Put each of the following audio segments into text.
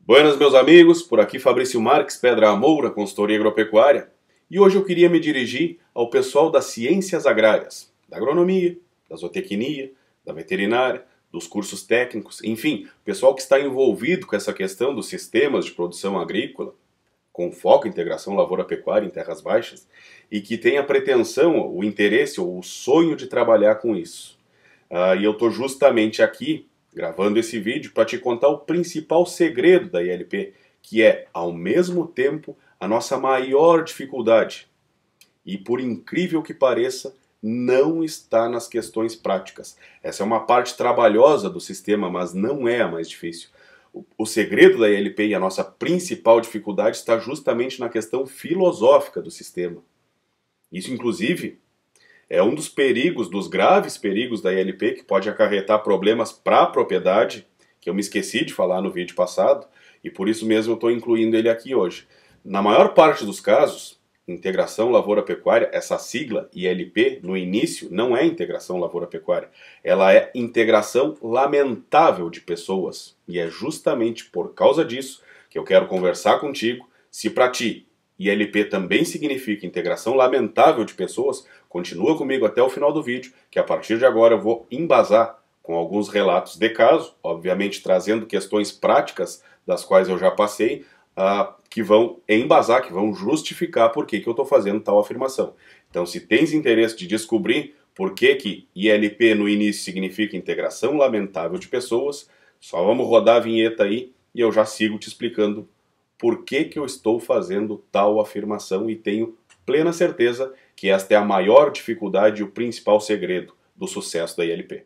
Buenas, meus amigos, por aqui Fabrício Marques, Pedra Moura, consultoria agropecuária, e hoje eu queria me dirigir ao pessoal das ciências agrárias, da agronomia, da zootecnia, da veterinária, dos cursos técnicos, enfim, pessoal que está envolvido com essa questão dos sistemas de produção agrícola, com foco em integração lavoura-pecuária em terras baixas, e que tem a pretensão, o interesse ou o sonho de trabalhar com isso. E eu estou justamente aqui gravando esse vídeo para te contar o principal segredo da ILP, que é, ao mesmo tempo, a nossa maior dificuldade. E por incrível que pareça, não está nas questões práticas. Essa é uma parte trabalhosa do sistema, mas não é a mais difícil. O segredo da ILP e a nossa principal dificuldade está justamente na questão filosófica do sistema. Isso, inclusive, é um dos perigos, dos graves perigos da ILP, que pode acarretar problemas para a propriedade, que eu me esqueci de falar no vídeo passado, e por isso mesmo eu estou incluindo ele aqui hoje. Na maior parte dos casos, integração lavoura-pecuária, essa sigla ILP, no início, não é integração lavoura-pecuária. Ela é integração lamentável de pessoas. E é justamente por causa disso que eu quero conversar contigo, se para ti ILP também significa integração lamentável de pessoas, continua comigo até o final do vídeo, que a partir de agora eu vou embasar com alguns relatos de caso, obviamente trazendo questões práticas das quais eu já passei, que vão embasar, que vão justificar por que eu estou fazendo tal afirmação. Então, se tens interesse de descobrir por que ILP no início significa integração lamentável de pessoas, só vamos rodar a vinheta aí e eu já sigo te explicando por que eu estou fazendo tal afirmação e tenho plena certeza que esta é a maior dificuldade e o principal segredo do sucesso da ILP.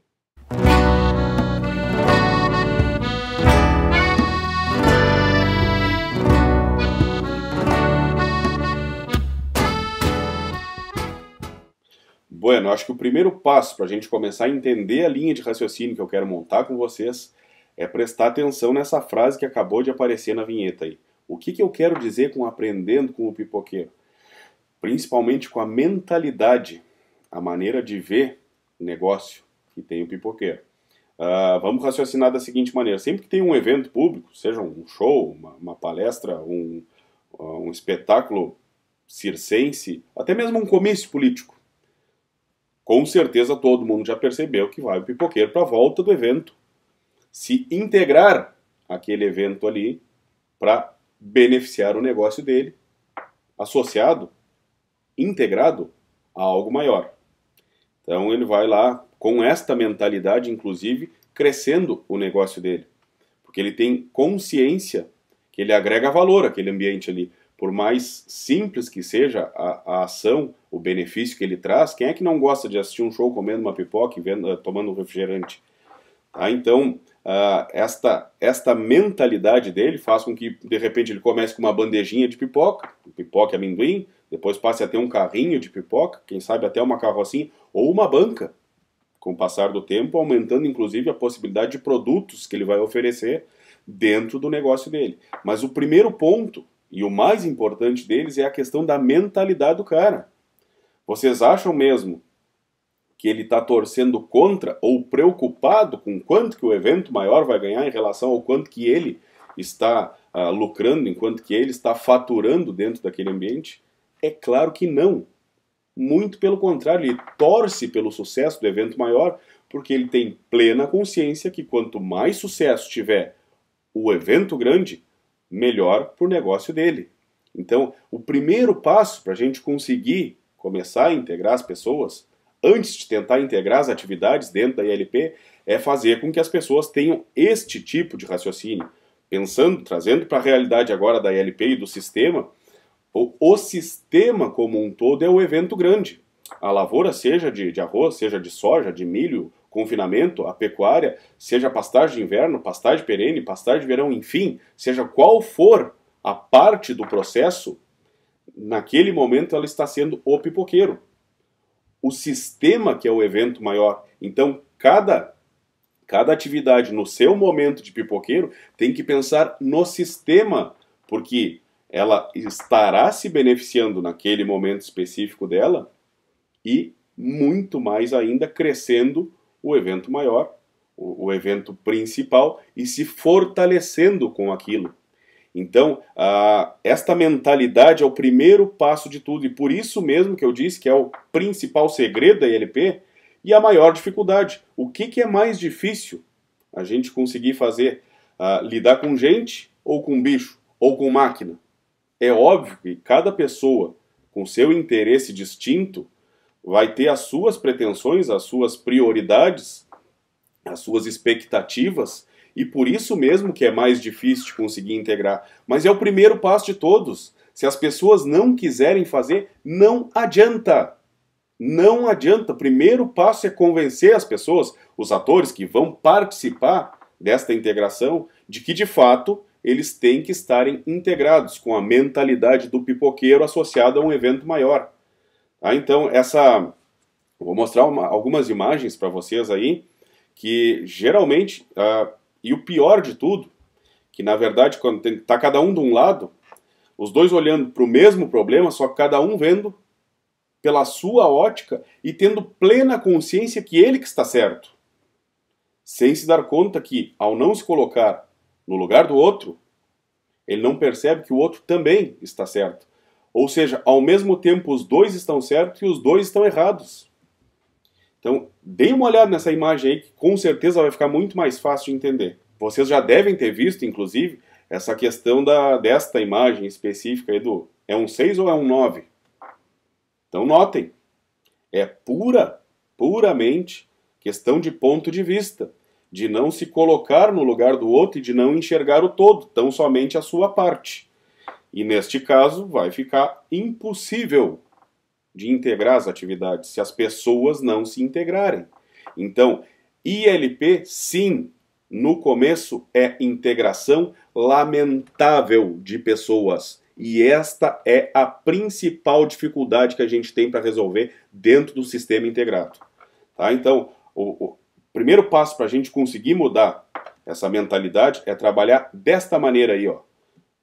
Bueno, acho que o primeiro passo para a gente começar a entender a linha de raciocínio que eu quero montar com vocês é prestar atenção nessa frase que acabou de aparecer na vinheta aí. O que eu quero dizer com aprendendo com o pipoqueiro? Principalmente com a mentalidade, a maneira de ver o negócio que tem o pipoqueiro. Vamos raciocinar da seguinte maneira: sempre que tem um evento público, seja um show, uma palestra, um espetáculo circense, até mesmo um comício político, com certeza todo mundo já percebeu que vai o pipoqueiro para a volta do evento se integrar aquele evento ali para beneficiar o negócio dele, associado, integrado a algo maior. Então ele vai lá com esta mentalidade, inclusive, crescendo o negócio dele. Porque ele tem consciência que ele agrega valor àquele ambiente ali. Por mais simples que seja a ação, o benefício que ele traz, quem é que não gosta de assistir um show comendo uma pipoca e tomando um refrigerante? Então, esta mentalidade dele faz com que, de repente, ele comece com uma bandejinha de pipoca e amendoim, depois passe a ter um carrinho de pipoca, quem sabe até uma carrocinha, ou uma banca, com o passar do tempo, aumentando, inclusive, a possibilidade de produtos que ele vai oferecer dentro do negócio dele. Mas o primeiro ponto, e o mais importante deles, é a questão da mentalidade do cara. Vocês acham mesmo que ele está torcendo contra ou preocupado com quanto que o evento maior vai ganhar em relação ao quanto que ele está lucrando, enquanto que ele está faturando dentro daquele ambiente? É claro que não. Muito pelo contrário, ele torce pelo sucesso do evento maior, porque ele tem plena consciência que quanto mais sucesso tiver o evento grande, melhor para o negócio dele. Então, o primeiro passo para a gente conseguir começar a integrar as pessoas, antes de tentar integrar as atividades dentro da ILP, é fazer com que as pessoas tenham este tipo de raciocínio. Pensando, trazendo para a realidade agora da ILP e do sistema, o sistema como um todo é o evento grande. A lavoura, seja de arroz, seja de soja, de milho, confinamento, a pecuária, seja pastagem de inverno, pastagem perene, pastagem de verão, enfim, seja qual for a parte do processo, naquele momento ela está sendo o pipoqueiro. O sistema que é o evento maior. Então, cada atividade no seu momento de pipoqueiro tem que pensar no sistema, porque ela estará se beneficiando naquele momento específico dela e muito mais ainda crescendo o evento maior, o evento principal, e se fortalecendo com aquilo. Então, esta mentalidade é o primeiro passo de tudo, e por isso mesmo que eu disse que é o principal segredo da ILP e a maior dificuldade. O que é mais difícil a gente conseguir fazer? Lidar com gente, ou com bicho, ou com máquina? É óbvio que cada pessoa, com seu interesse distinto, vai ter as suas pretensões, as suas prioridades, as suas expectativas, e por isso mesmo que é mais difícil de conseguir integrar. Mas é o primeiro passo de todos. Se as pessoas não quiserem fazer, não adianta. Não adianta. O primeiro passo é convencer as pessoas, os atores que vão participar desta integração, de que de fato eles têm que estarem integrados com a mentalidade do pipoqueiro associada a um evento maior. Então, vou mostrar algumas imagens para vocês aí, que geralmente, e o pior de tudo, que na verdade quando está cada um de um lado, os dois olhando para o mesmo problema, só que cada um vendo pela sua ótica e tendo plena consciência que ele que está certo, sem se dar conta que, ao não se colocar no lugar do outro, ele não percebe que o outro também está certo. Ou seja, ao mesmo tempo os dois estão certos e os dois estão errados. Então, deem uma olhada nessa imagem aí, que com certeza vai ficar muito mais fácil de entender. Vocês já devem ter visto, inclusive, essa questão desta imagem específica aí do... É um 6 ou é um 9? Então notem, é puramente questão de ponto de vista, de não se colocar no lugar do outro e de não enxergar o todo, tão somente a sua parte. E neste caso vai ficar impossível de integrar as atividades se as pessoas não se integrarem. Então, ILP, sim, no começo é integração lamentável de pessoas. E esta é a principal dificuldade que a gente tem para resolver dentro do sistema integrado. Tá? Então, o primeiro passo para a gente conseguir mudar essa mentalidade é trabalhar desta maneira aí, ó.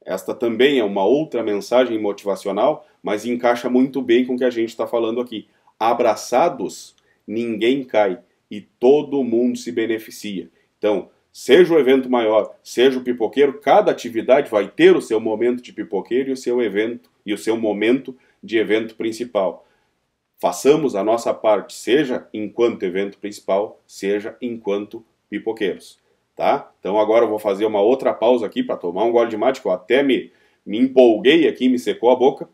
Esta também é uma outra mensagem motivacional, mas encaixa muito bem com o que a gente está falando aqui. Abraçados, ninguém cai e todo mundo se beneficia. Então, seja o evento maior, seja o pipoqueiro, cada atividade vai ter o seu momento de pipoqueiro e o seu evento e o seu momento de evento principal. Façamos a nossa parte, seja enquanto evento principal, seja enquanto pipoqueiros. Tá? Então agora eu vou fazer uma outra pausa aqui para tomar um gole de mate, que eu até me empolguei aqui, me secou a boca,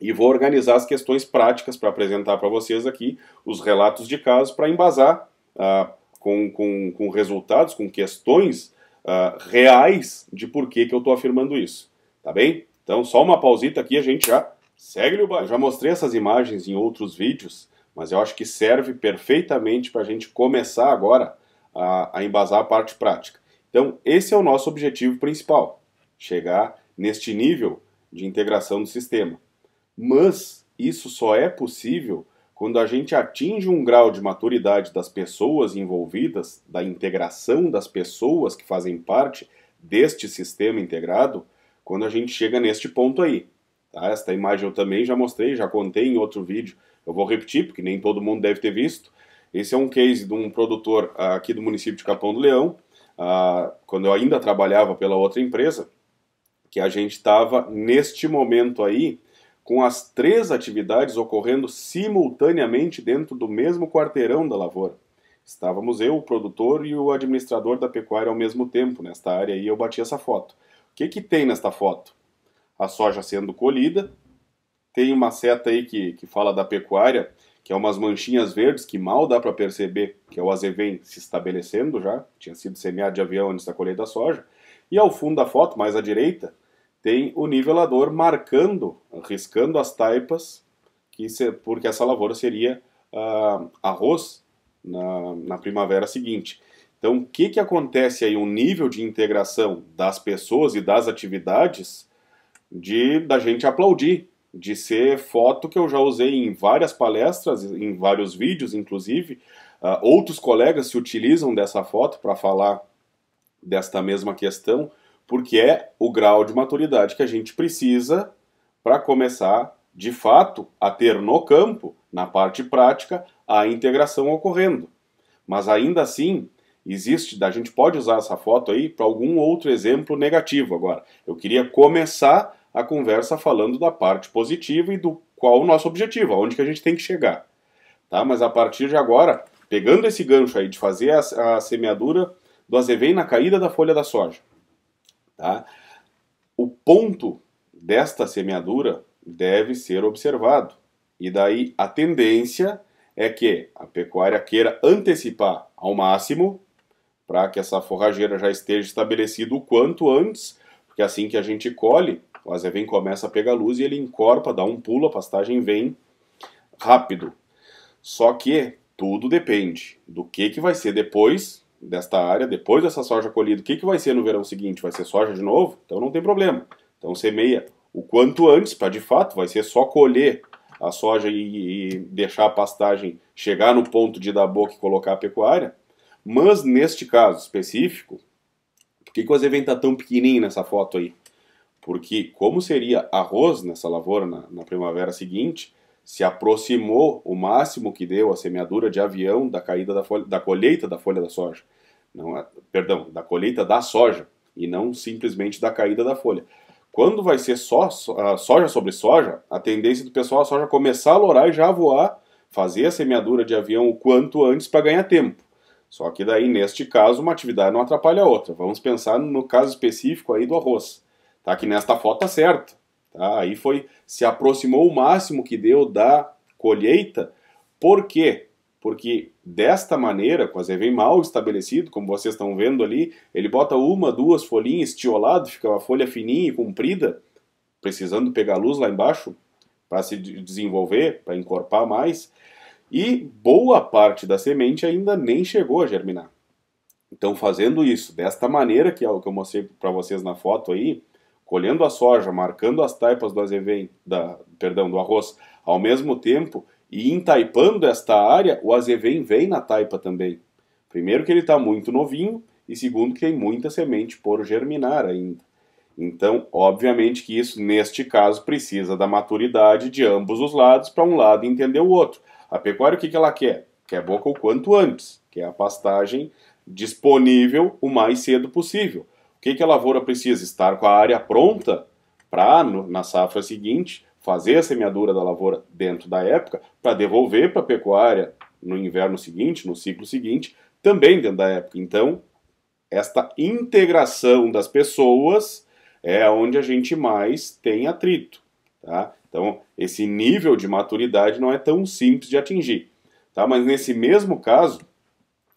e vou organizar as questões práticas para apresentar para vocês aqui os relatos de casos para embasar com resultados, com questões reais de por que eu estou afirmando isso. Tá bem? Então só uma pausita aqui, a gente já segue o baile. Eu já mostrei essas imagens em outros vídeos, mas eu acho que serve perfeitamente para a gente começar agora a embasar a parte prática. Então, esse é o nosso objetivo principal, chegar neste nível de integração do sistema. Mas isso só é possível quando a gente atinge um grau de maturidade das pessoas envolvidas, da integração das pessoas que fazem parte deste sistema integrado, quando a gente chega neste ponto aí. Tá? Esta imagem eu também já mostrei, já contei em outro vídeo, eu vou repetir, porque nem todo mundo deve ter visto. Esse é um case de um produtor aqui do município de Capão do Leão, quando eu ainda trabalhava pela outra empresa, que a gente estava neste momento aí com as 3 atividades ocorrendo simultaneamente dentro do mesmo quarteirão da lavoura. Estávamos eu, o produtor e o administrador da pecuária ao mesmo tempo nesta área e eu bati essa foto. O que tem nesta foto? A soja sendo colhida, tem uma seta aí que fala da pecuária, que é umas manchinhas verdes que mal dá para perceber que é o azevém se estabelecendo já, tinha sido semeado de avião antes da colheita da soja, e ao fundo da foto, mais à direita, tem o nivelador marcando, riscando as taipas, porque essa lavoura seria arroz na primavera seguinte. Então, o que acontece aí? Um nível de integração das pessoas e das atividades da gente aplaudir, de ser foto que eu já usei em várias palestras, em vários vídeos, inclusive. Outros colegas se utilizam dessa foto para falar desta mesma questão, porque é o grau de maturidade que a gente precisa para começar, de fato, a ter no campo, na parte prática, a integração ocorrendo. Mas ainda assim, a gente pode usar essa foto aí para algum outro exemplo negativo agora. Eu queria começar a conversa falando da parte positiva e do qual o nosso objetivo, aonde que a gente tem que chegar. Tá? Mas a partir de agora, pegando esse gancho aí de fazer a semeadura do azevém na caída da folha da soja, tá? O ponto desta semeadura deve ser observado. E daí a tendência é que a pecuária queira antecipar ao máximo para que essa forrageira já esteja estabelecida o quanto antes, porque assim que a gente colhe, o azevém começa a pegar luz e ele encorpa, dá um pulo, a pastagem vem rápido. Só que tudo depende do que vai ser depois desta área, depois dessa soja colhida. O que vai ser no verão seguinte? Vai ser soja de novo? Então não tem problema. Então semeia o quanto antes, para de fato, vai ser só colher a soja e deixar a pastagem chegar no ponto de dar boca e colocar a pecuária. Mas neste caso específico, por que o azevém está tão pequenininho nessa foto aí? Porque como seria arroz nessa lavoura na primavera seguinte, se aproximou o máximo que deu a semeadura de avião da caída da colheita da folha da soja. Não, perdão, da colheita da soja e não simplesmente da caída da folha. Quando vai ser só soja sobre soja, a tendência do pessoal é a soja começar a lourar e já voar, fazer a semeadura de avião o quanto antes para ganhar tempo. Só que daí, neste caso, uma atividade não atrapalha a outra. Vamos pensar no caso específico aí do arroz. Tá? Que nesta foto tá certo. Tá? Aí se aproximou o máximo que deu da colheita. Por quê? Porque desta maneira, com o azevém mal estabelecido, como vocês estão vendo ali, ele bota uma, duas folhinhas estiolado, fica uma folha fininha e comprida, precisando pegar luz lá embaixo para se desenvolver, para encorpar mais. E boa parte da semente ainda nem chegou a germinar. Então, fazendo isso desta maneira, que é o que eu mostrei para vocês na foto aí, colhendo a soja, marcando as taipas do azevém, do arroz, ao mesmo tempo, e entaipando esta área, o azevém vem na taipa também. Primeiro que ele está muito novinho, e segundo que tem muita semente por germinar ainda. Então, obviamente que isso, neste caso, precisa da maturidade de ambos os lados, para um lado entender o outro. A pecuária, o que ela quer? Quer boca o quanto antes, quer a pastagem disponível o mais cedo possível. O que a lavoura precisa? Estar com a área pronta para, na safra seguinte, fazer a semeadura da lavoura dentro da época, para devolver para a pecuária no inverno seguinte, no ciclo seguinte, também dentro da época. Então, esta integração das pessoas é onde a gente mais tem atrito. Tá? Então, esse nível de maturidade não é tão simples de atingir. Tá? Mas nesse mesmo caso,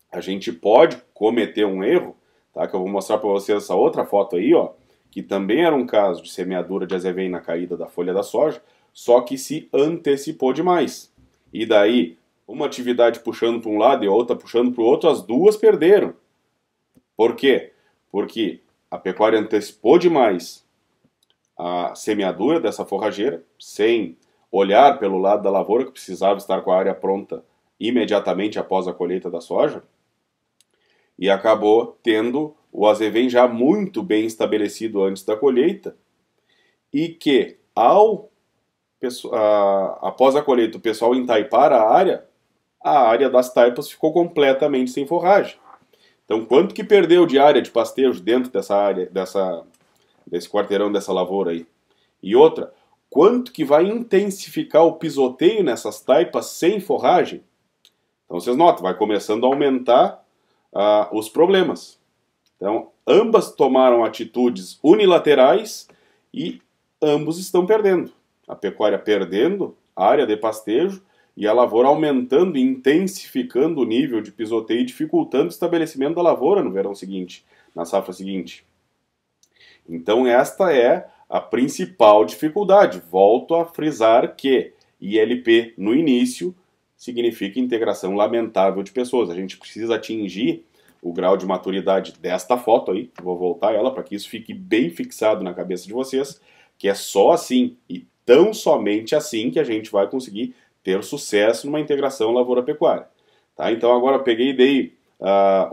a gente pode cometer um erro, tá? Que eu vou mostrar para vocês essa outra foto aí, ó, que também era um caso de semeadura de azevém na caída da folha da soja, só que se antecipou demais. E daí, uma atividade puxando para um lado e a outra puxando para o outro, as duas perderam. Por quê? Porque a pecuária antecipou demais a semeadura dessa forrageira, sem olhar pelo lado da lavoura, que precisava estar com a área pronta imediatamente após a colheita da soja, e acabou tendo o azevém já muito bem estabelecido antes da colheita, e que, após a colheita, o pessoal entaipar a área das taipas ficou completamente sem forragem. Então, quanto que perdeu de área de pastejo dentro dessa área, desse quarteirão, dessa lavoura aí? E outra, quanto que vai intensificar o pisoteio nessas taipas sem forragem? Então, vocês notam, vai começando a aumentar os problemas. Então, ambas tomaram atitudes unilaterais e ambos estão perdendo. A pecuária perdendo a área de pastejo e a lavoura aumentando e intensificando o nível de pisoteio e dificultando o estabelecimento da lavoura no verão seguinte, na safra seguinte. Então esta é a principal dificuldade. Volto a frisar que ILP no início significa integração lamentável de pessoas. A gente precisa atingir o grau de maturidade desta foto aí, vou voltar ela para que isso fique bem fixado na cabeça de vocês, que é só assim e tão somente assim que a gente vai conseguir ter sucesso numa integração lavoura-pecuária. Tá? Então agora eu peguei e dei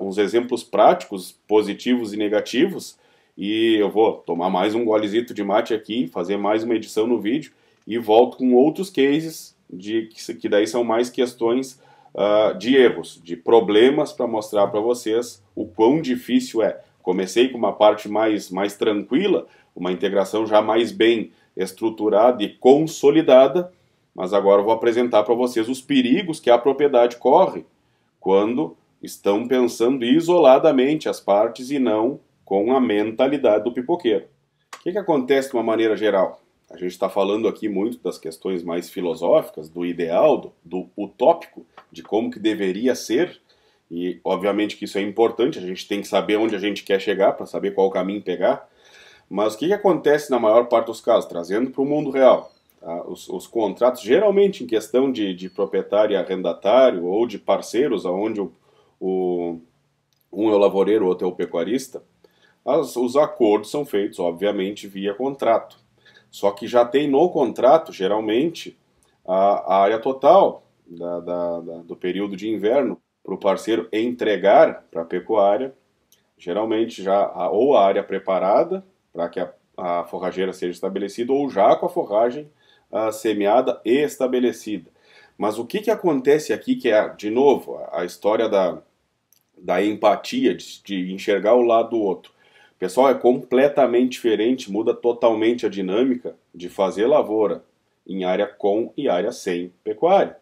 uns exemplos práticos, positivos e negativos, e eu vou tomar mais um golezito de mate aqui, fazer mais uma edição no vídeo, e volto com outros cases, que daí são mais questões de erros, de problemas para mostrar para vocês o quão difícil é. Comecei com uma parte mais tranquila, uma integração já mais bem estruturada e consolidada, mas agora eu vou apresentar para vocês os perigos que a propriedade corre quando estão pensando isoladamente as partes e não com a mentalidade do pipoqueiro. O que acontece de uma maneira geral? A gente está falando aqui muito das questões mais filosóficas, do ideal, do utópico, de como que deveria ser, e obviamente que isso é importante, a gente tem que saber onde a gente quer chegar para saber qual caminho pegar, mas o que acontece na maior parte dos casos, trazendo para o mundo real? Tá? Os contratos, geralmente em questão de proprietário e arrendatário, ou de parceiros, onde um é o lavoureiro, o outro é o pecuarista, os acordos são feitos, obviamente, via contrato. Só que já tem no contrato, geralmente, a área total do período de inverno para o parceiro entregar para a pecuária, geralmente já ou a área preparada para que a forrageira seja estabelecida, ou já com a forragem semeada e estabelecida. Mas o que acontece aqui, que é, de novo, a história da empatia, de enxergar o lado do outro. Pessoal, é completamente diferente, muda totalmente a dinâmica de fazer lavoura em área com e área sem pecuária.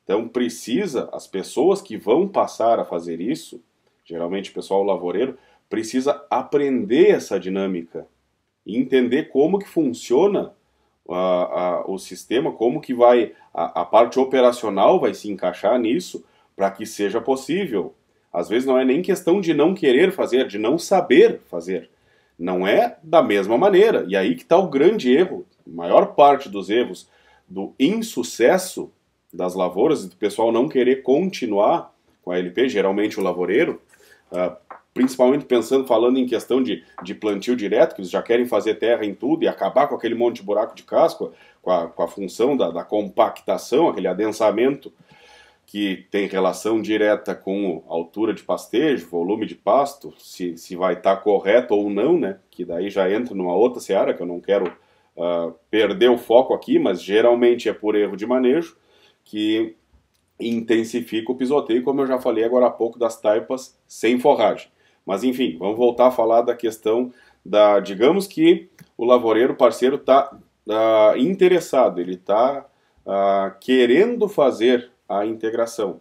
Então precisa, as pessoas que vão passar a fazer isso, geralmente o pessoal lavoureiro, precisa aprender essa dinâmica e entender como que funciona o sistema, como que vai a parte operacional vai se encaixar nisso para que seja possível. Às vezes não é nem questão de não querer fazer, de não saber fazer. Não é da mesma maneira. E aí que está o grande erro. A maior parte dos erros do insucesso das lavouras, do pessoal não querer continuar com a LP, geralmente o lavoureiro, principalmente falando em questão de plantio direto, que eles já querem fazer terra em tudo e acabar com aquele monte de buraco de casco, com a função da compactação, aquele adensamento que tem relação direta com altura de pastejo, volume de pasto, se vai estar correto ou não, né? Que daí já entra numa outra seara, que eu não quero perder o foco aqui, mas geralmente é por erro de manejo, que intensifica o pisoteio, como eu já falei agora há pouco, das taipas sem forragem. Mas enfim, vamos voltar a falar da questão digamos que o lavoureiro parceiro está interessado, ele está querendo fazer a integração,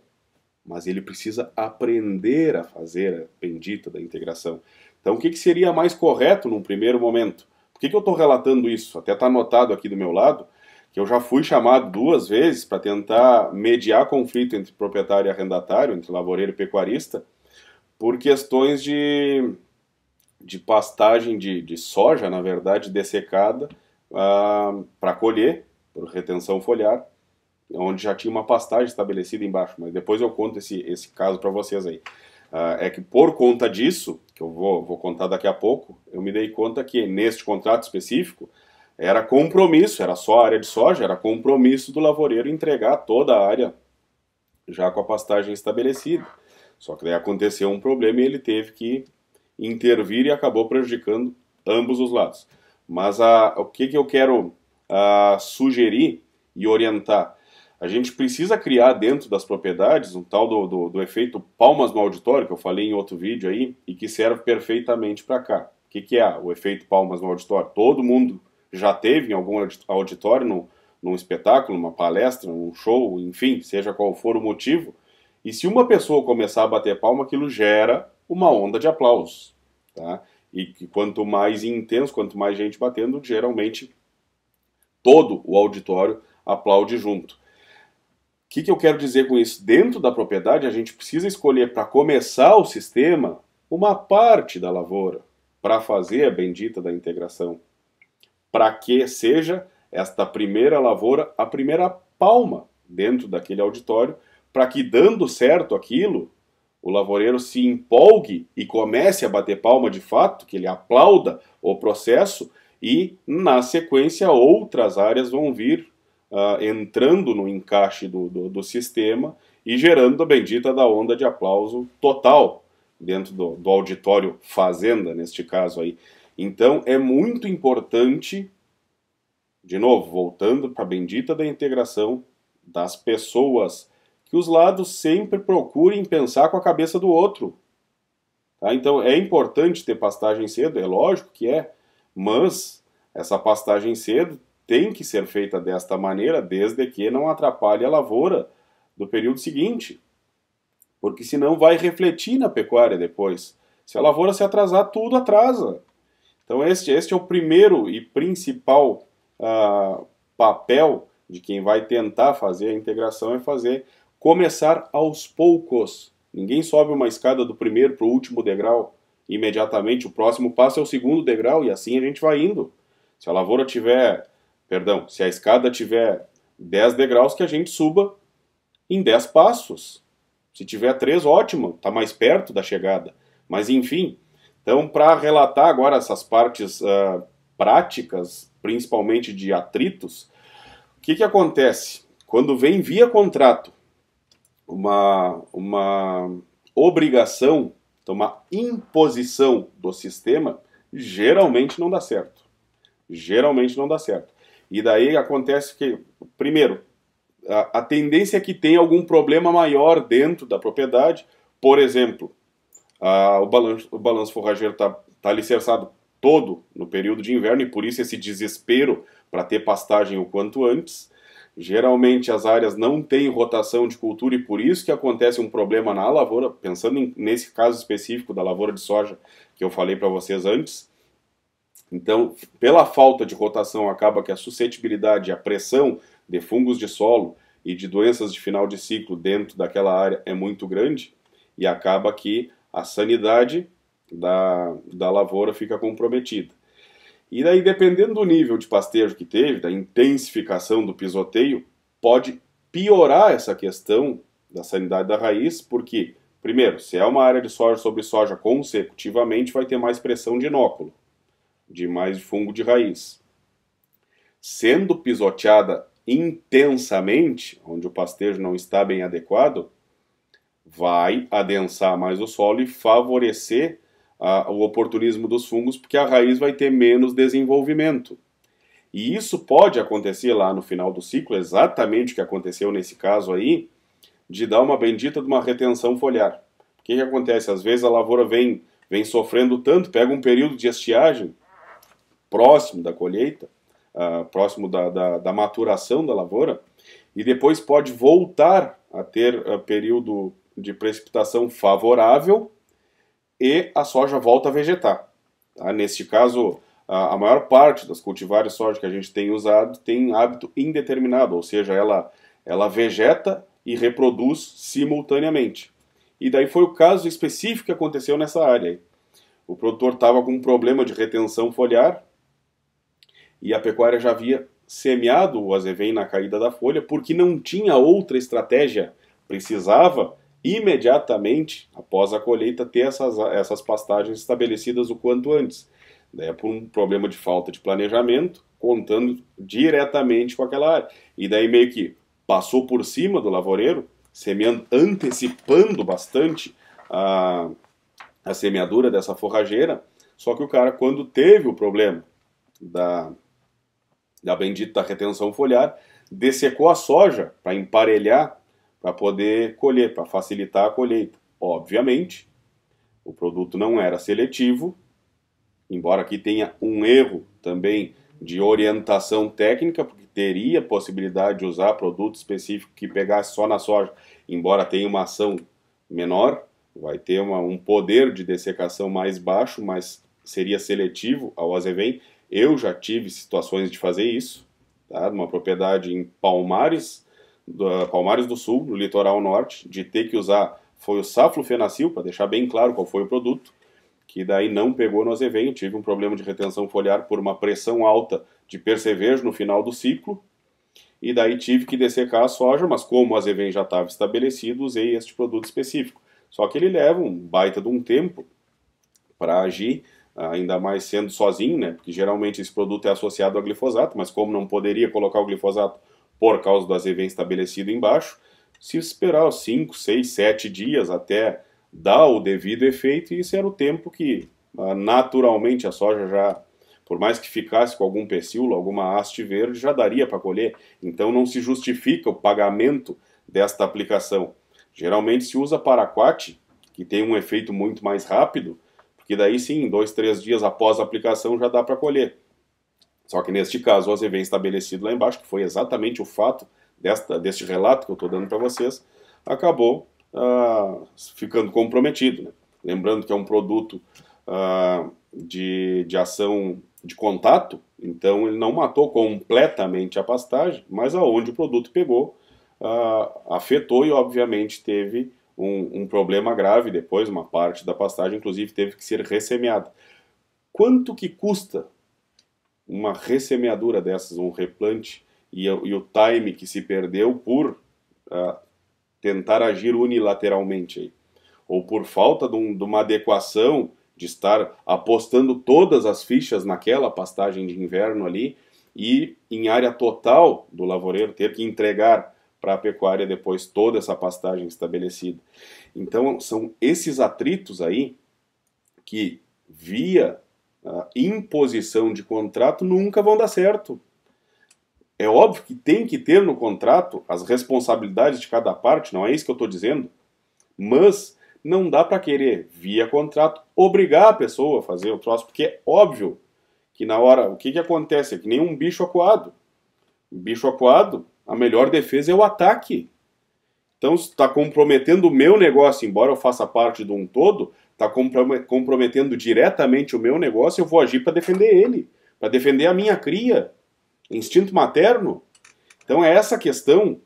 mas ele precisa aprender a fazer a bendita da integração. Então, o que seria mais correto num primeiro momento? Por que eu estou relatando isso? Até está anotado aqui do meu lado, que eu já fui chamado 2 vezes para tentar mediar conflito entre proprietário e arrendatário, entre lavoureiro e pecuarista, por questões de pastagem de soja, na verdade, dessecada para colher, por retenção foliar, onde já tinha uma pastagem estabelecida embaixo, mas depois eu conto esse caso para vocês aí. É que por conta disso, que eu vou contar daqui a pouco, eu me dei conta que neste contrato específico, era compromisso, era só a área de soja, era compromisso do lavoureiro entregar toda a área já com a pastagem estabelecida. Só que daí aconteceu um problema e ele teve que intervir e acabou prejudicando ambos os lados. Mas o que eu quero sugerir e orientar? A gente precisa criar dentro das propriedades um tal do efeito palmas no auditório, que eu falei em outro vídeo aí, e que serve perfeitamente para cá. O que é o efeito palmas no auditório? Todo mundo já teve em algum auditório, num espetáculo, numa palestra, num show, enfim, seja qual for o motivo, e se uma pessoa começar a bater palma, aquilo gera uma onda de aplausos. Tá? E que quanto mais intenso, quanto mais gente batendo, geralmente todo o auditório aplaude junto. O que eu quero dizer com isso? Dentro da propriedade, a gente precisa escolher, para começar o sistema, uma parte da lavoura para fazer a bendita da integração. Para que seja esta primeira lavoura a primeira palma dentro daquele auditório, para que, dando certo aquilo, o lavoureiro se empolgue e comece a bater palma de fato, que ele aplauda o processo e, na sequência, outras áreas vão vir entrando no encaixe do sistema e gerando a bendita da onda de aplauso total dentro do auditório fazenda, neste caso aí. Então, é muito importante, de novo, voltando para a bendita da integração das pessoas que os lados sempre procurem pensar com a cabeça do outro. Tá? Então é importante ter pastagem cedo, é lógico que é, mas essa pastagem cedo tem que ser feita desta maneira, desde que não atrapalhe a lavoura do período seguinte, porque senão vai refletir na pecuária depois. Se a lavoura se atrasar, tudo atrasa. Então este é o primeiro e principal papel de quem vai tentar fazer a integração, é começar aos poucos. Ninguém sobe uma escada do primeiro para o último degrau imediatamente. O próximo passo é o segundo degrau e assim a gente vai indo. Se a lavoura tiver, se a escada tiver 10 degraus, que a gente suba em 10 passos. Se tiver 3, ótimo, está mais perto da chegada. Mas enfim, então para relatar agora essas partes práticas, principalmente de atritos, o que acontece? Quando vem via contrato uma obrigação, então uma imposição do sistema, geralmente não dá certo. Geralmente não dá certo. E daí acontece que, primeiro, a tendência é que tenha algum problema maior dentro da propriedade. Por exemplo, o balanço forrageiro está alicerçado todo no período de inverno, e por isso esse desespero para ter pastagem o quanto antes. Geralmente as áreas não têm rotação de cultura e por isso que acontece um problema na lavoura, pensando nesse caso específico da lavoura de soja que eu falei para vocês antes. Então, pela falta de rotação, acaba que a suscetibilidade, a pressão de fungos de solo e de doenças de final de ciclo dentro daquela área é muito grande, e acaba que a sanidade da lavoura fica comprometida. E daí, dependendo do nível de pastejo que teve, da intensificação do pisoteio, pode piorar essa questão da sanidade da raiz, porque, primeiro, se é uma área de soja sobre soja consecutivamente, vai ter mais pressão de inóculo, de mais fungo de raiz. Sendo pisoteada intensamente, onde o pastejo não está bem adequado, vai adensar mais o solo e favorecer o oportunismo dos fungos, porque a raiz vai ter menos desenvolvimento. E isso pode acontecer lá no final do ciclo, exatamente o que aconteceu nesse caso aí, de dar uma bendita de uma retenção foliar. O que acontece? Às vezes a lavoura vem sofrendo tanto, pega um período de estiagem próximo da colheita, próximo da maturação da lavoura, e depois pode voltar a ter período de precipitação favorável, e a soja volta a vegetar. Tá? Neste caso, a maior parte das cultivares de soja que a gente tem usado tem hábito indeterminado, ou seja, ela vegeta e reproduz simultaneamente. E daí foi o caso específico que aconteceu nessa área. O produtor estava com um problema de retenção foliar e a pecuária já havia semeado o azevém na caída da folha porque não tinha outra estratégia. Precisava imediatamente, após a colheita, ter essas pastagens estabelecidas o quanto antes. Daí é por um problema de falta de planejamento, contando diretamente com aquela área. E daí meio que passou por cima do lavoureiro, semeando, antecipando bastante a semeadura dessa forrageira, só que o cara, quando teve o problema da bendita retenção foliar, dessecou a soja para emparelhar, para poder colher, para facilitar a colheita. Obviamente, o produto não era seletivo, embora aqui tenha um erro também de orientação técnica, porque teria possibilidade de usar produto específico que pegasse só na soja, embora tenha uma ação menor, vai ter um poder de dessecação mais baixo, mas seria seletivo ao azevém. Eu já tive situações de fazer isso, tá? Numa propriedade em Palmares do Sul, no litoral norte, de ter que usar, foi o saflofenacil, para deixar bem claro qual foi o produto, que daí não pegou no azevém. Tive um problema de retenção foliar por uma pressão alta de percevejo no final do ciclo, e daí tive que dessecar a soja, mas como o azevém já estava estabelecido, usei este produto específico. Só que ele leva um baita de um tempo para agir, ainda mais sendo sozinho, né? Porque geralmente esse produto é associado a glifosato, mas como não poderia colocar o glifosato por causa do azevém estabelecido embaixo, se esperar 5, 6, 7 dias até dar o devido efeito, e isso era o tempo que naturalmente a soja já, por mais que ficasse com algum pecíolo, alguma haste verde, já daria para colher. Então não se justifica o pagamento desta aplicação? Geralmente se usa paraquat, que tem um efeito muito mais rápido, porque daí sim, 2, 3 dias após a aplicação já dá para colher. Só que neste caso, o AZV estabelecido lá embaixo, que foi exatamente o fato deste relato que eu estou dando para vocês, acabou ficando comprometido, né? Lembrando que é um produto de ação de contato, então ele não matou completamente a pastagem, mas aonde o produto pegou, afetou e obviamente teve um problema grave depois, uma parte da pastagem inclusive teve que ser ressemeada. Quanto que custa uma ressemeadura dessas, um replante, e o time que se perdeu por tentar agir unilateralmente aí, ou por falta de uma adequação, de estar apostando todas as fichas naquela pastagem de inverno ali, e em área total do lavoureiro ter que entregar para a pecuária depois toda essa pastagem estabelecida. Então são esses atritos aí que, via imposição de contrato, nunca vão dar certo. É óbvio que tem que ter no contrato as responsabilidades de cada parte, não é isso que eu estou dizendo, mas não dá para querer, via contrato, obrigar a pessoa a fazer o troço, porque é óbvio que na hora, o que acontece? É que nem um bicho acuado. Um bicho acuado, a melhor defesa é o ataque. Então, se está comprometendo o meu negócio, embora eu faça parte de um todo, está comprometendo diretamente o meu negócio, eu vou agir para defender ele, para defender a minha cria. Instinto materno. Então é essa questão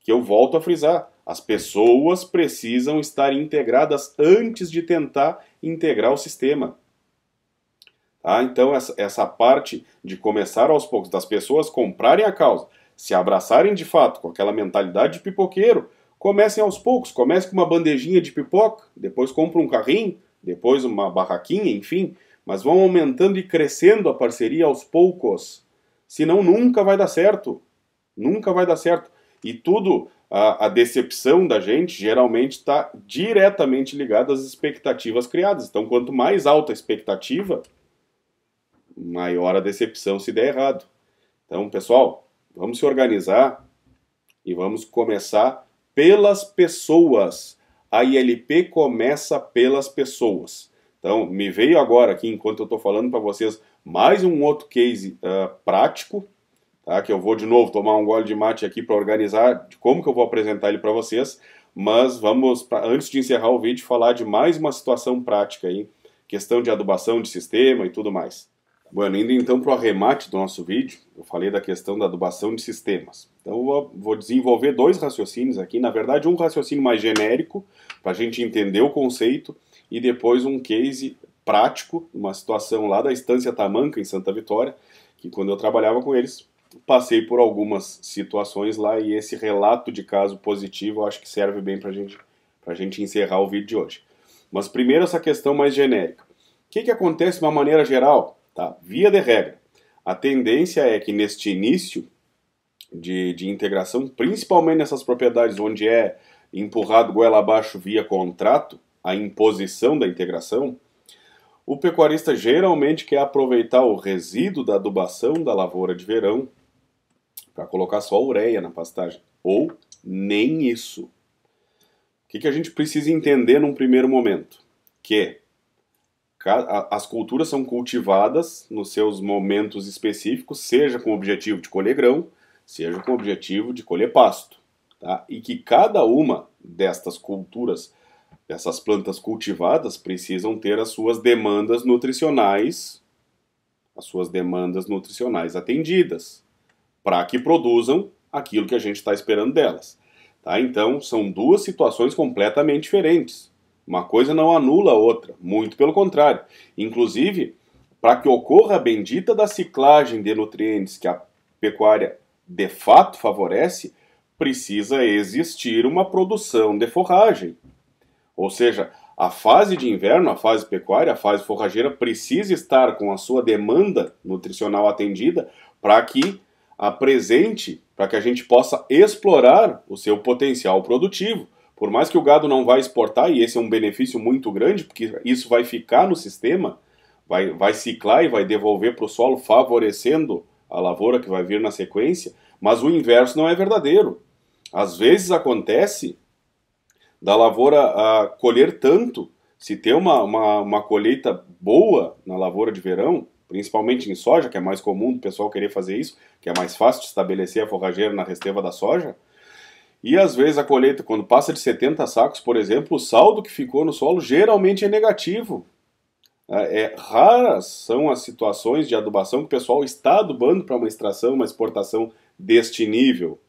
que eu volto a frisar. As pessoas precisam estar integradas antes de tentar integrar o sistema. Tá? Então essa parte de começar aos poucos, das pessoas comprarem a causa, se abraçarem de fato com aquela mentalidade de pipoqueiro, comecem aos poucos, comecem com uma bandejinha de pipoca, depois compram um carrinho, depois uma barraquinha, enfim, mas vão aumentando e crescendo a parceria aos poucos. Senão nunca vai dar certo. Nunca vai dar certo. E tudo, a decepção da gente, geralmente está diretamente ligada às expectativas criadas. Então, quanto mais alta a expectativa, maior a decepção se der errado. Então, pessoal, vamos se organizar e vamos começar pelas pessoas. A ILP começa pelas pessoas. Então, me veio agora aqui, enquanto eu estou falando para vocês, mais um outro case prático, tá? Que eu vou de novo tomar um gole de mate aqui para organizar de como que eu vou apresentar ele para vocês, mas vamos, antes de encerrar o vídeo, falar de mais uma situação prática aí, questão de adubação de sistema e tudo mais. Bueno, indo então para o arremate do nosso vídeo, eu falei da questão da adubação de sistemas. Então eu vou desenvolver dois raciocínios aqui, na verdade um raciocínio mais genérico, para a gente entender o conceito, e depois um case prático, uma situação lá da Estância Tamanca, em Santa Vitória, que quando eu trabalhava com eles, passei por algumas situações lá, e esse relato de caso positivo eu acho que serve bem para a gente encerrar o vídeo de hoje. Mas primeiro essa questão mais genérica. O que acontece de uma maneira geral? Tá? Via de regra, a tendência é que neste início de integração, principalmente nessas propriedades onde é empurrado goela abaixo via contrato, a imposição da integração, o pecuarista geralmente quer aproveitar o resíduo da adubação da lavoura de verão para colocar só ureia na pastagem. Ou nem isso. O que a gente precisa entender num primeiro momento? Que as culturas são cultivadas nos seus momentos específicos, seja com o objetivo de colher grão, seja com o objetivo de colher pasto. Tá? E que cada uma destas culturas, dessas plantas cultivadas, precisam ter as suas demandas nutricionais atendidas, para que produzam aquilo que a gente está esperando delas. Tá? Então, são duas situações completamente diferentes. Uma coisa não anula a outra, muito pelo contrário. Inclusive, para que ocorra a bendita da ciclagem de nutrientes que a pecuária de fato favorece, precisa existir uma produção de forragem. Ou seja, a fase de inverno, a fase pecuária, a fase forrageira precisa estar com a sua demanda nutricional atendida para que apresente, para que a gente possa explorar o seu potencial produtivo. Por mais que o gado não vai exportar, e esse é um benefício muito grande, porque isso vai ficar no sistema, vai ciclar e vai devolver para o solo, favorecendo a lavoura que vai vir na sequência, mas o inverso não é verdadeiro. Às vezes acontece da lavoura colher tanto, se ter uma colheita boa na lavoura de verão, principalmente em soja, que é mais comum o pessoal querer fazer isso, que é mais fácil de estabelecer a forrageira na resteva da soja, e às vezes a colheita, quando passa de 70 sacos, por exemplo, o saldo que ficou no solo geralmente é negativo. Raras são as situações de adubação que o pessoal está adubando para uma extração, uma exportação deste nível.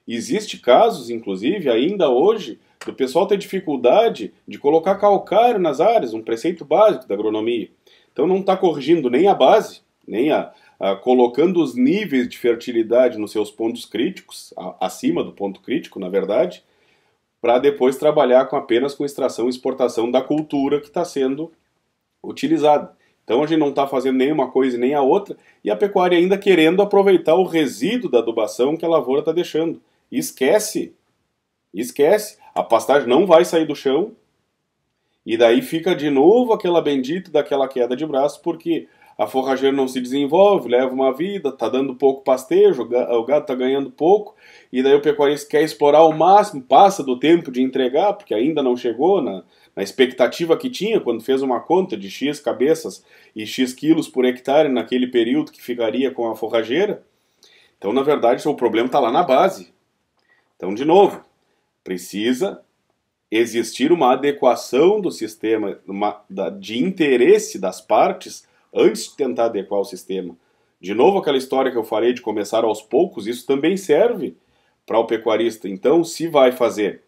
Existe casos, inclusive, ainda hoje, do pessoal ter dificuldade de colocar calcário nas áreas, um preceito básico da agronomia. Então não está corrigindo nem a base, nem colocando os níveis de fertilidade nos seus pontos críticos, acima do ponto crítico, na verdade, para depois trabalhar apenas com extração e exportação da cultura que está sendo utilizada. Então a gente não está fazendo nem uma coisa nem a outra, e a pecuária ainda querendo aproveitar o resíduo da adubação que a lavoura está deixando. Esquece, a pastagem não vai sair do chão, e daí fica de novo aquela bendita daquela queda de braço, porque a forrageira não se desenvolve, leva uma vida, está dando pouco pastejo, o gado está ganhando pouco, e daí o pecuarista quer explorar ao máximo, passa do tempo de entregar, porque ainda não chegou na expectativa que tinha quando fez uma conta de X cabeças e X quilos por hectare naquele período que ficaria com a forrageira. Então, na verdade, o problema está lá na base. Então, de novo, precisa existir uma adequação do sistema, de interesse das partes, antes de tentar adequar o sistema. De novo, aquela história que eu falei de começar aos poucos, isso também serve para o pecuarista. Então, se vai fazer,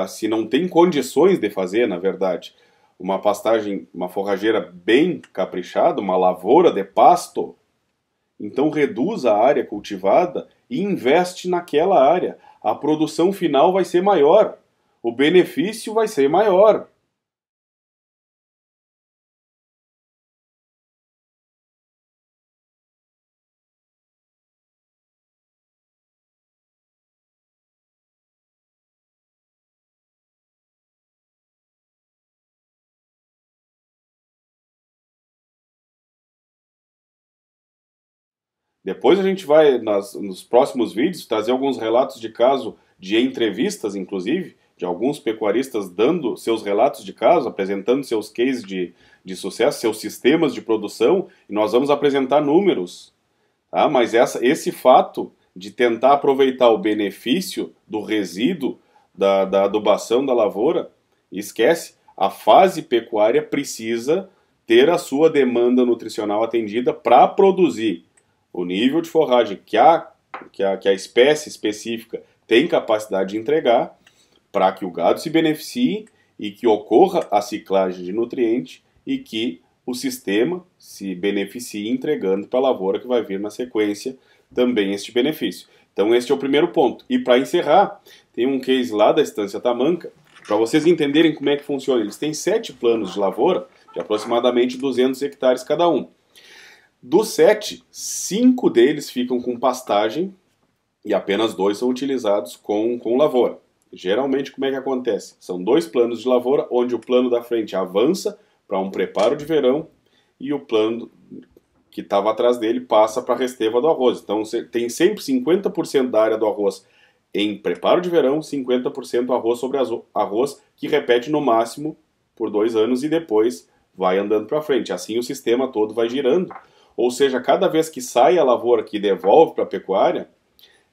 se não tem condições de fazer, na verdade, uma pastagem, uma forrageira bem caprichada, uma lavoura de pasto, então reduz a área cultivada e investe naquela área. A produção final vai ser maior, o benefício vai ser maior. Depois a gente vai, nos próximos vídeos, trazer alguns relatos de caso, de entrevistas, inclusive, de alguns pecuaristas dando seus relatos de caso, apresentando seus cases de sucesso, seus sistemas de produção, e nós vamos apresentar números. Tá? Mas esse fato de tentar aproveitar o benefício do resíduo da adubação da lavoura, esquece, a fase pecuária precisa ter a sua demanda nutricional atendida para produzir o nível de forragem que a espécie específica tem capacidade de entregar, para que o gado se beneficie e que ocorra a ciclagem de nutriente e que o sistema se beneficie entregando para a lavoura que vai vir na sequência também este benefício. Então este é o primeiro ponto. E para encerrar, tem um case lá da Estância Tamanca, para vocês entenderem como é que funciona. Eles têm 7 planos de lavoura, de aproximadamente 200 hectares cada um. Dos 7, 5 deles ficam com pastagem e apenas 2 são utilizados com lavoura. Geralmente, como é que acontece? São 2 planos de lavoura, onde o plano da frente avança para um preparo de verão e o plano que estava atrás dele passa para a resteva do arroz. Então, você tem sempre 50% da área do arroz em preparo de verão, 50% arroz sobre arroz, que repete no máximo por 2 anos e depois vai andando para frente. Assim, o sistema todo vai girando. Ou seja, cada vez que sai a lavoura que devolve para a pecuária,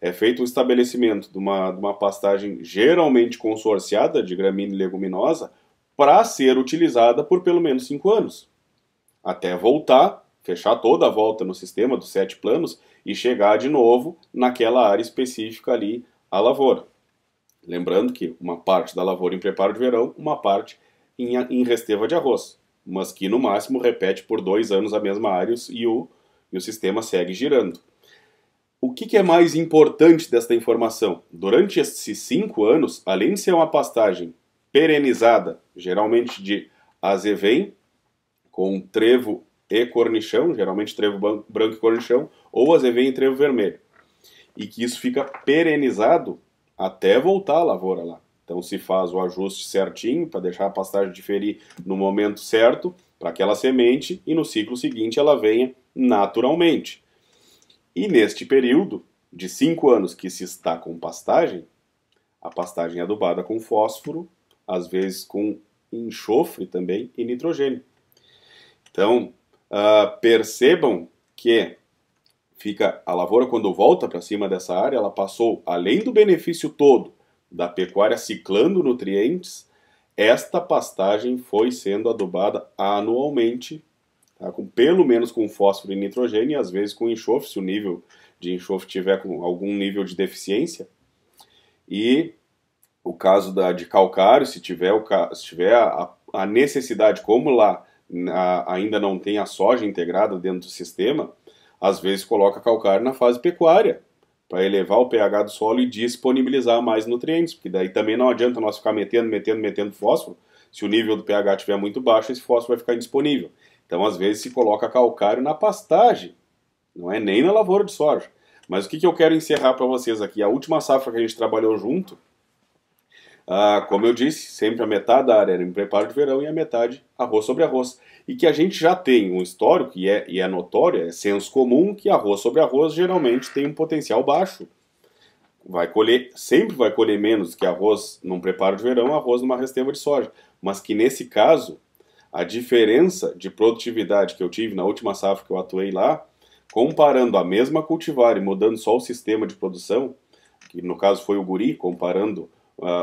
é feito o estabelecimento de uma pastagem geralmente consorciada de gramínea e leguminosa para ser utilizada por pelo menos 5 anos. Até voltar, fechar toda a volta no sistema dos 7 planos e chegar de novo naquela área específica ali, a lavoura. Lembrando que uma parte da lavoura em preparo de verão, uma parte em resteva de arroz, mas que no máximo repete por 2 anos a mesma área e o sistema segue girando. O que é mais importante desta informação? Durante esses 5 anos, além de ser uma pastagem perenizada, geralmente de azevém, com trevo e cornichão, geralmente trevo branco e cornichão, ou azevém e trevo vermelho, e que isso fica perenizado até voltar a lavoura lá. Então se faz o ajuste certinho para deixar a pastagem diferir no momento certo para aquela semente e no ciclo seguinte ela venha naturalmente. E neste período, de 5 anos que se está com pastagem, a pastagem é adubada com fósforo, às vezes com enxofre também e nitrogênio. Então, percebam que fica a lavoura, quando volta para cima dessa área, ela passou, além do benefício todo da pecuária ciclando nutrientes, esta pastagem foi sendo adubada anualmente, tá? Pelo menos com fósforo e nitrogênio, e às vezes com enxofre, se o nível de enxofre tiver com algum nível de deficiência. E o caso de calcário, se tiver a necessidade, como lá ainda não tem a soja integrada dentro do sistema, às vezes coloca calcário na fase pecuária, para elevar o pH do solo e disponibilizar mais nutrientes, porque daí também não adianta nós ficar metendo fósforo, se o nível do pH estiver muito baixo, esse fósforo vai ficar indisponível. Então, às vezes, se coloca calcário na pastagem, não é nem na lavoura de soja. Mas o que eu quero encerrar para vocês aqui? A última safra que a gente trabalhou junto, como eu disse, sempre a metade da área era em preparo de verão e a metade arroz sobre arroz. E que a gente já tem um histórico, e é notório, é senso comum, que arroz sobre arroz geralmente tem um potencial baixo. Sempre vai colher menos que arroz num preparo de verão, arroz numa resteva de soja. Mas que nesse caso, a diferença de produtividade que eu tive na última safra que eu atuei lá, comparando a mesma cultivar e mudando só o sistema de produção, que no caso foi o guri, comparando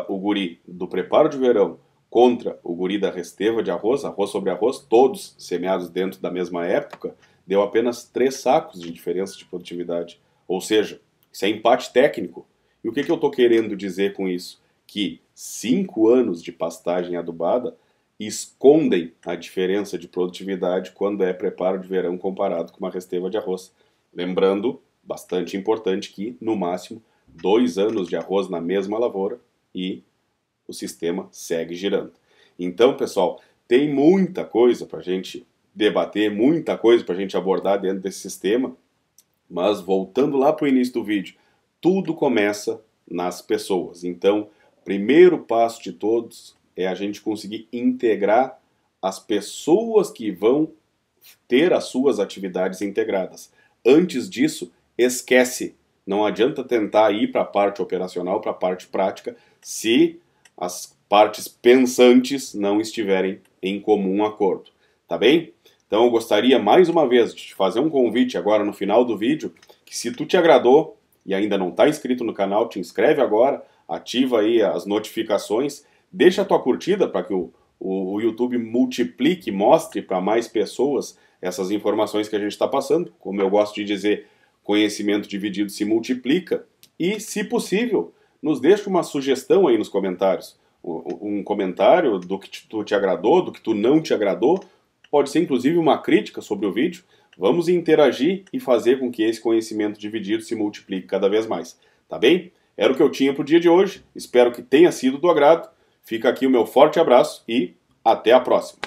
o guri do preparo de verão contra o guri da resteva de arroz, arroz sobre arroz, todos semeados dentro da mesma época, deu apenas 3 sacos de diferença de produtividade. Ou seja, isso é empate técnico. E o que eu estou querendo dizer com isso? Que 5 anos de pastagem adubada escondem a diferença de produtividade quando é preparo de verão comparado com uma resteva de arroz. Lembrando, bastante importante, que no máximo 2 anos de arroz na mesma lavoura e o sistema segue girando. Então, pessoal, tem muita coisa para a gente debater, muita coisa para a gente abordar dentro desse sistema, mas voltando lá para o início do vídeo, tudo começa nas pessoas. Então, primeiro passo de todos é a gente conseguir integrar as pessoas que vão ter as suas atividades integradas. Antes disso, esquece. Não adianta tentar ir para a parte operacional, para a parte prática, se as partes pensantes não estiverem em comum acordo. Tá bem? Então eu gostaria mais uma vez de te fazer um convite agora no final do vídeo, que se tu te agradou e ainda não está inscrito no canal, te inscreve agora, ativa aí as notificações, deixa a tua curtida para que o YouTube multiplique, mostre para mais pessoas essas informações que a gente está passando. Como eu gosto de dizer, conhecimento dividido se multiplica. E, se possível, nos deixa uma sugestão aí nos comentários. Um comentário do que tu te agradou, do que tu não te agradou. Pode ser, inclusive, uma crítica sobre o vídeo. Vamos interagir e fazer com que esse conhecimento dividido se multiplique cada vez mais. Tá bem? Era o que eu tinha para o dia de hoje. Espero que tenha sido do agrado. Fica aqui o meu forte abraço e até a próxima.